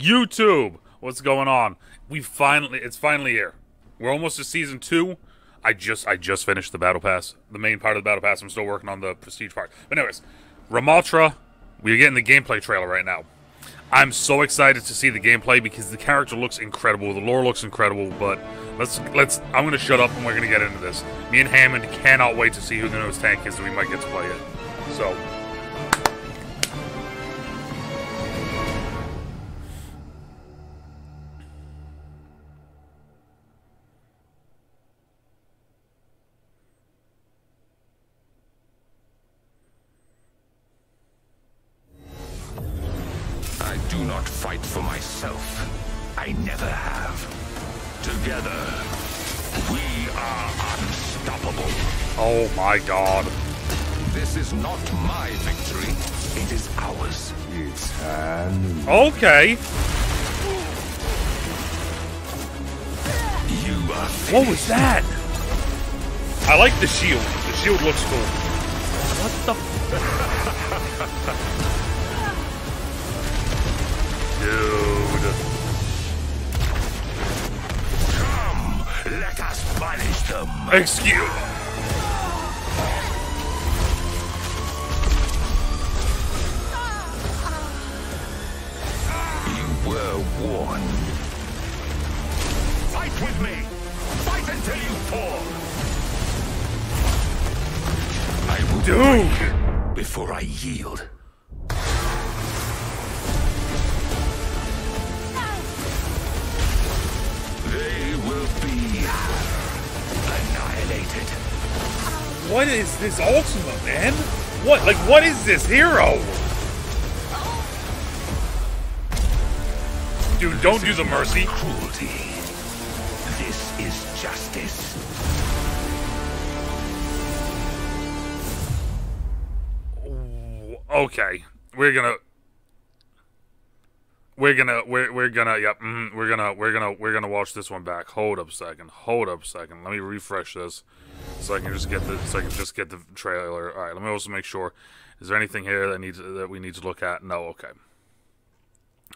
YouTube, what's going on? It's finally here. We're almost to season 2. I just finished the battle pass, the main part of the battle pass. I'm still working on the prestige part. But anyways, Ramattra, we're getting the gameplay trailer right now. I'm so excited to see the gameplay because the character looks incredible, the lore looks incredible. But I'm gonna shut up and we're gonna get into this. Me and Hammond cannot wait to see who the newest tank is that we might get to play it. So. I do not fight for myself. I never have. Together, we are unstoppable. Oh my god. This is not my victory. It is ours. It's an... Okay. You are finished. What was that? I like the shield. The shield looks cool. What the Dude. Come, let us punish them. Excuse. You were warned. Fight with me. Fight until you fall. I will break before I yield. They will be annihilated. What is this ultimate, man? What is this hero? Dude, don't do the mercy. Cruelty. This is justice. Okay, we're gonna watch this one back. Hold up a second. Let me refresh this so I can just get the trailer. All right, let me also make sure. Is there anything here that we need to look at? No. Okay.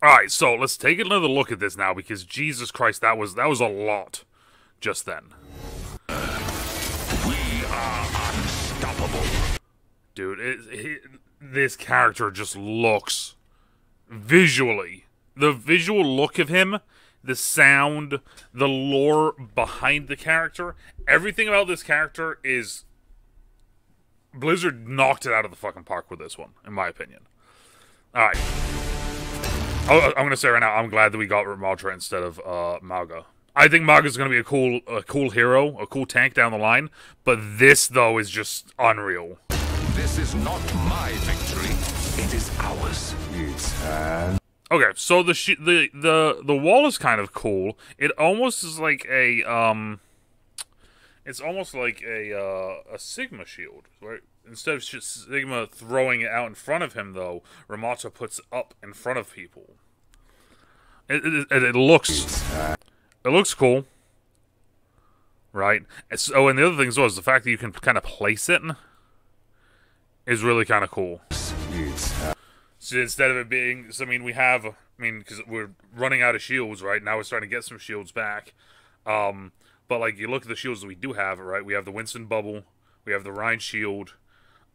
All right, so let's take another look at this now because Jesus Christ, that was a lot just then. We are unstoppable. Dude, this character just looks visually. The visual look of him, the sound, the lore behind the character, everything about this character is... Blizzard knocked it out of the fucking park with this one, in my opinion. Alright. I'm gonna say right now, I'm glad that we got Ramattra instead of Maga. I think Maga's gonna be a cool hero, a cool tank down the line, but this, though, is just unreal. This is not my victory. It is ours. It's an... Okay, so the wall is kind of cool. It almost is like a it's almost like a Sigma shield, right? Instead of just Sigma throwing it out in front of him, though, Ramattra puts it up in front of people. It looks cool, right? So, and the other thing as well is the fact that you can kind of place it is really kind of cool. So instead of it being, so because we're running out of shields, right? Now we're starting to get some shields back. But like, you look at the shields that we do have, right? We have the Winston Bubble, we have the Rhine Shield,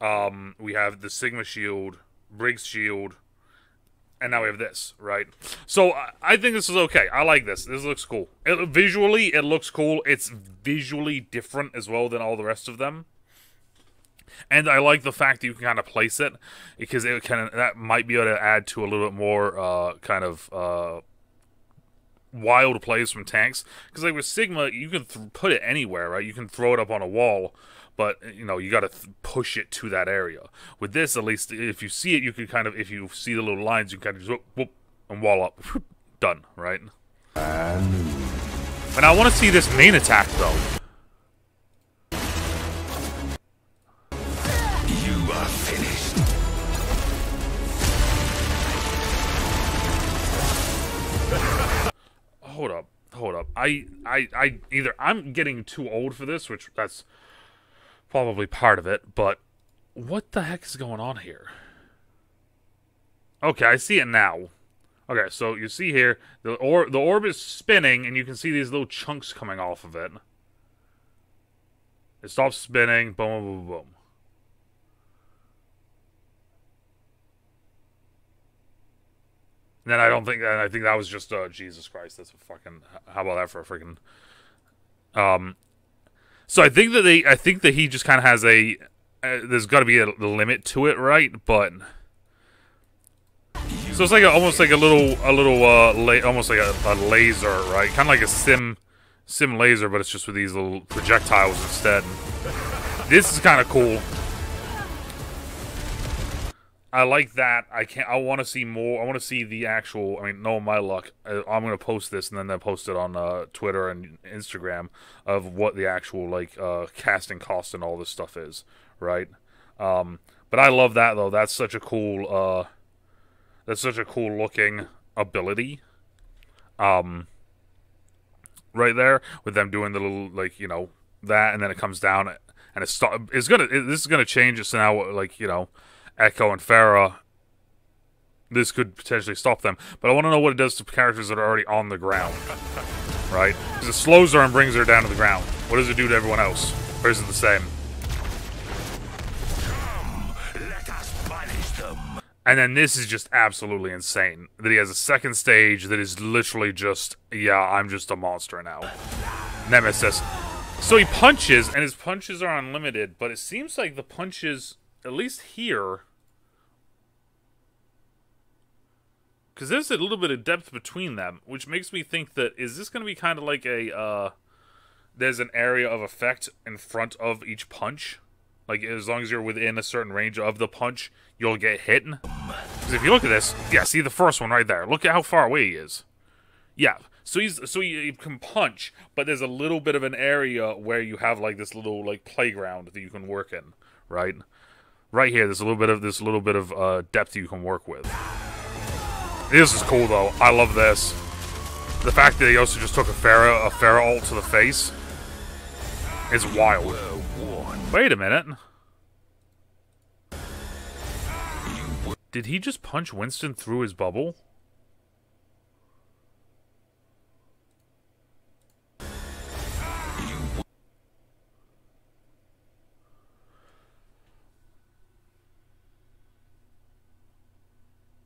we have the Sigma Shield, Briggs Shield, and now we have this, right? So I think this is okay. I like this. This looks cool. Visually, it looks cool. It's visually different as well than all the rest of them. And I like the fact that you can kind of place it, because that might be able to add to a little bit more wild plays from tanks. Because like with Sigma, you can put it anywhere, right? You can throw it up on a wall, but you know you got to push it to that area. With this, at least, if you see it, you can if you see the little lines, you can kind of just whoop, whoop, and wall up, done, right? And I want to see this main attack though. Finished. Hold up. Either I'm getting too old for this, which that's probably part of it, but what the heck is going on here? Okay, I see it now. Okay, so you see here, the orb is spinning, and you can see these little chunks coming off of it. It stops spinning, boom, boom, boom, boom. And then I think that was just, Jesus Christ, that's a fucking, how about that for a freaking, so I think that he just kind of has there's got to be a limit to it, right? But so it's like almost like almost like a laser, right? Kind of like a sim laser, but it's just with these little projectiles instead. This is kind of cool. I like that. I want to see more. I want to see the actual. I mean, no, my luck. I'm gonna post this and then post it on Twitter and Instagram of what the actual casting cost and all this stuff is, right? But I love that though. That's such a cool. That's such a cool looking ability. Right there with them doing the little that, and then it comes down and this is gonna change it. So now Echo and Farah, this could potentially stop them. But I want to know what it does to characters that are already on the ground. Right? Because it slows her and brings her down to the ground. What does it do to everyone else? Or is it the same? Come, let us punish them. And then this is just absolutely insane. That he has a second stage that is literally just, yeah, I'm just a monster now. Nemesis. So he punches, and his punches are unlimited, but it seems like the punches, at least here, because there's a little bit of depth between them, which makes me think that, is this going to be kind of like there's an area of effect in front of each punch? Like, as long as you're within a certain range of the punch, you'll get hit. Because if you look at this, yeah, see the first one right there. Look at how far away he is. Yeah, so he can punch, but there's a little bit of an area where you have, this little, playground that you can work in, right? Right here, there's a little bit of depth you can work with. This is cool, though. I love this. The fact that he also just took a Farah ult to the face is wild. Wait a minute. Did he just punch Winston through his bubble?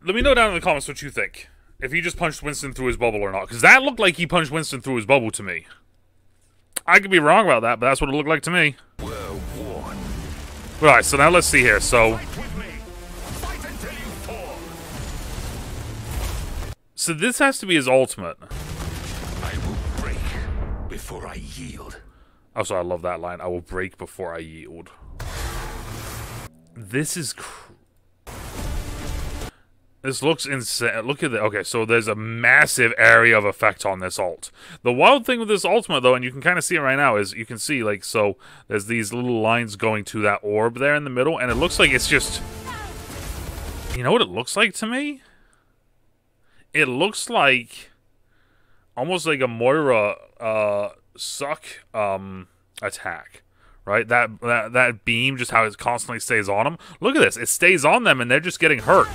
Let me know down in the comments what you think. If he just punched Winston through his bubble or not. Because that looked like he punched Winston through his bubble to me. I could be wrong about that, but that's what it looked like to me. Alright, so now let's see here. So this has to be his ultimate. I will break before I yield. Also, I love that line. I will break before I yield. This is this looks insane. Look at that. Okay, so there's a massive area of effect on this ult. The wild thing with this ultimate, though, and you can kind of see it right now, is you can see, so there's these little lines going to that orb there in the middle, and it looks like it's just... You know what it looks like to me? It looks like... almost like a Moira suck attack. Right? That beam, just how it constantly stays on them. Look at this. It stays on them, and they're just getting hurt.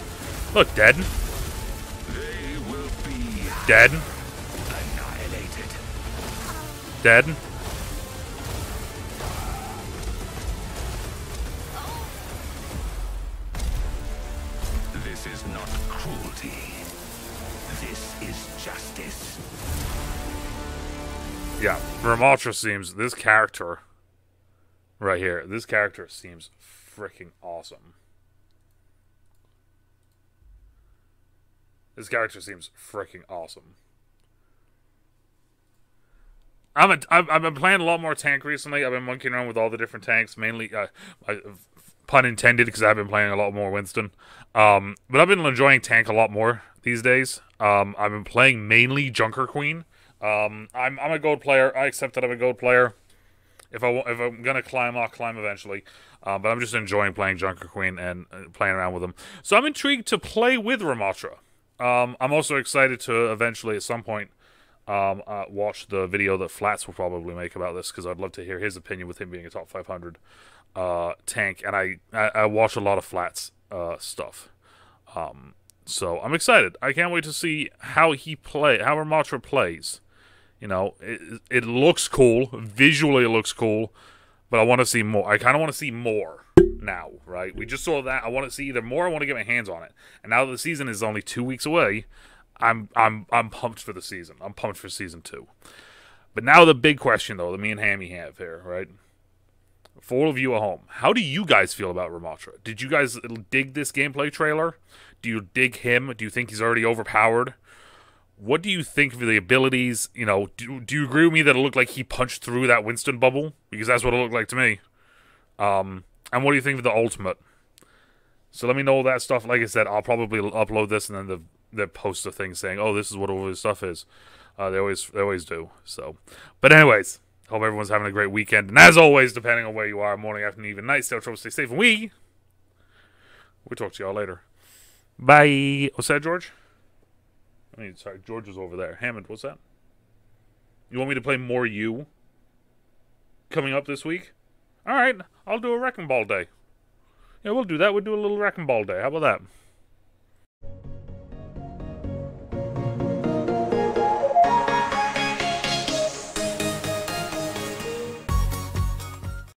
Look, dead. They will be dead. annihilated. Dead. This is not cruelty. This is justice. Yeah, Ramattra seems, this character right here, this character seems freaking awesome. This character seems freaking awesome. I've been playing a lot more tank recently. I've been monkeying around with all the different tanks, mainly, pun intended, because I've been playing a lot more Winston. But I've been enjoying tank a lot more these days. I've been playing mainly Junker Queen. I'm a gold player. I accept that I'm a gold player. If I'm gonna climb, I'll climb eventually. But I'm just enjoying playing Junker Queen and playing around with them. So I'm intrigued to play with Ramattra. I'm also excited to eventually, at some point, watch the video that Flats will probably make about this, because I'd love to hear his opinion with him being a top 500 tank. And I watch a lot of Flats stuff. So I'm excited. I can't wait to see how Ramattra plays. You know, it looks cool. Visually, it looks cool. But I want to see more. I kind of want to see more now, right? We just saw that. I want to see either more. I want to get my hands on it. And now that the season is only 2 weeks away, I'm pumped for the season. I'm pumped for season 2. But now the big question, though, that me and Hammy have here, right? For all of you at home, how do you guys feel about Ramattra? Did you guys dig this gameplay trailer? Do you dig him? Do you think he's already overpowered? What do you think of the abilities? You know, do you agree with me that it looked like he punched through that Winston bubble? Because that's what it looked like to me. And what do you think of the ultimate? So let me know that stuff. Like I said, I'll probably upload this and then the post a thing saying, "Oh, this is what all this stuff is." They always do. So, but anyways, hope everyone's having a great weekend. And as always, depending on where you are, morning, afternoon, even night, stay out, trouble, stay safe, and we'll talk to y'all later. Bye. What's that, George? I mean, sorry, George is over there. Hammond, what's that? You want me to play more you? Coming up this week? Alright, I'll do a Wrecking Ball Day. Yeah, we'll do that. We'll do a little Wrecking Ball Day. How about that?